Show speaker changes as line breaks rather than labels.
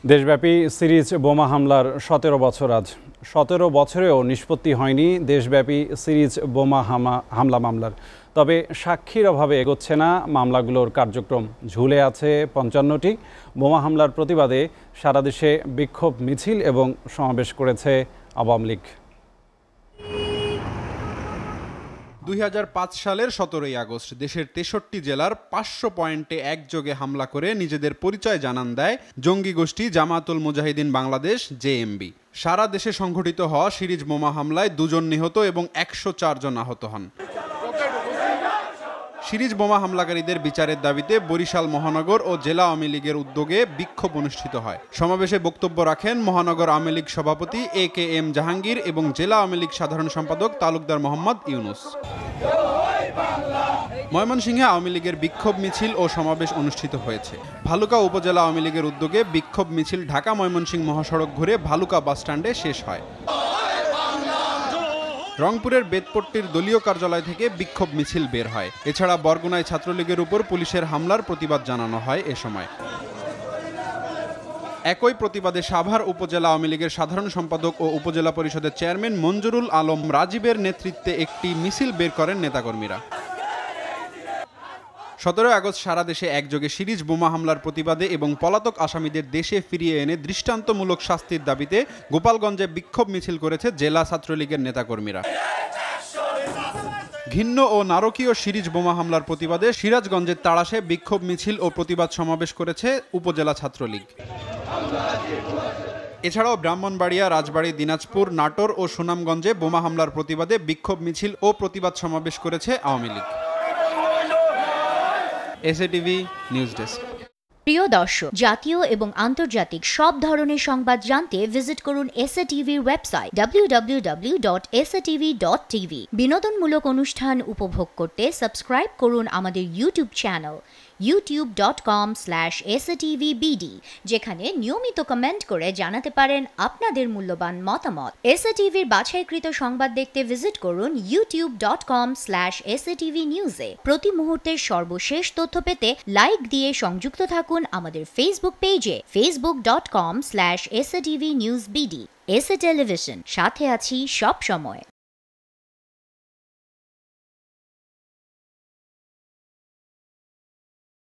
দেশব্যাপী সিরিজ বোমা হামলার ১৭ বছর আজ। ১৭ বছরেও নিষ্পত্তি হয়নি দেশব্যাপী সিরিজ বোমা হামলা মামলার। তবে সাক্ষীর অভাবে এগোচ্ছে না মামলাগুলোর কার্যক্রম। ঝুলে আছে ৫৫টি। বোমা হামলার প্রতিবাদে সারা দেশে বিক্ষোভ মিছিল এবং সমাবেশ করেছে আওয়ামী লীগ।
২০০৫ সালের ১৭ই আগস্ট দেশের ৬৩ জেলার ৫০০ পয়েন্টে একযোগে হামলা করে নিজেদের পরিচয় জানান দেয় জঙ্গি গোষ্ঠী জামায়াতুল মুজাহিদিন বাংলাদেশ জেএমবি। সারা দেশে সংঘটিত হওয়া সিরিজ বোমা হামলায় ২ জন নিহত এবং ১০৪ জন আহত হন। সিরিজ বোমা হামলাকারীদের বিচারের দাবিতে বরিশাল মহানগর ও জেলা আওয়ামী লীগের উদ্যোগে বিক্ষোভ অনুষ্ঠিত হয়। সমাবেশে বক্তব্য রাখেন মহানগর আওয়ামী লীগ সভাপতি AKM জাহাঙ্গীর এবং জেলা আওয়ামী লীগ সাধারণ সম্পাদক তালুকদার মোহাম্মদ ইউনুস। ময়মনসিংহে আওয়ামী লীগের বিক্ষোভ মিছিল ও সমাবেশ অনুষ্ঠিত হয়েছে। ভালুকা উপজেলা আওয়ামী লীগের উদ্যোগে বিক্ষোভ মিছিল ঢাকা ময়মনসিংহ মহাসড়ক ঘুরে ভালুকা বাসস্ট্যান্ডে শেষ হয়। রংপুরের বেতপট্টির দলীয় কার্যালয় থেকে বিক্ষোভ মিছিল বের হয়। এছাড়া বরগুনায় ছাত্রলীগের উপর পুলিশের হামলার প্রতিবাদ জানানো হয় এ সময়। একই প্রতিবাদে সাভার উপজেলা আওয়ামী লীগের সাধারণ সম্পাদক ও উপজেলা পরিষদের চেয়ারম্যান মঞ্জুরুল আলম রাজীবের নেতৃত্বে একটি মিছিল বের করেন নেতাকর্মীরা। ১৭ আগস্ট সারা দেশে একযোগে সিরিজ বোমা হামলার প্রতিবাদে এবং পলাতক আসামিদের দেশে ফিরিয়ে এনে দৃষ্টান্তমূলক শাস্তির দাবিতে গোপালগঞ্জে বিক্ষোভ মিছিল করেছে জেলা ছাত্রলীগের নেতাকর্মীরা। ঘৃণ্য ও নারকীয় সিরিজ বোমা হামলার প্রতিবাদে সিরাজগঞ্জের তাড়াশে বিক্ষোভ মিছিল ও প্রতিবাদ সমাবেশ করেছে উপজেলা ছাত্রলীগ। এছাড়াও ব্রাহ্মণবাড়িয়া, রাজবাড়ী, দিনাজপুর, নাটোর ও সুনামগঞ্জে বোমা হামলার প্রতিবাদে বিক্ষোভ মিছিল ও প্রতিবাদ সমাবেশ করেছে Awami League. SATV news desk.
প্রিয় দর্শক, জাতীয় এবং আন্তর্জাতিক সব ধরনের সংবাদ জানতে ভিজিট করুন এসএটিভির ওয়েবসাইট www.satv.tv। বিনোদনমূলক অনুষ্ঠান উপভোগ করতে সাবস্ক্রাইব করুন আমাদের ইউটিউব চ্যানেল youtube.com/satvbd, যেখানে নিয়মিত কমেন্ট করে জানাতে পারেন আপনাদের মূল্যবান মতামত। এসএটিভির বাছাইকৃত সংবাদ দেখতে ভিজিট করুন youtube.com/satvnews-এ। প্রতি মুহূর্তের সর্বশেষ তথ্য পেতে লাইক দিয়ে সংযুক্ত থাকুন আমাদের ফেসবুক পেজে facebook.com/satvnewsbd। এসএ টেলিভিশন, সাথে আছি সব সময়।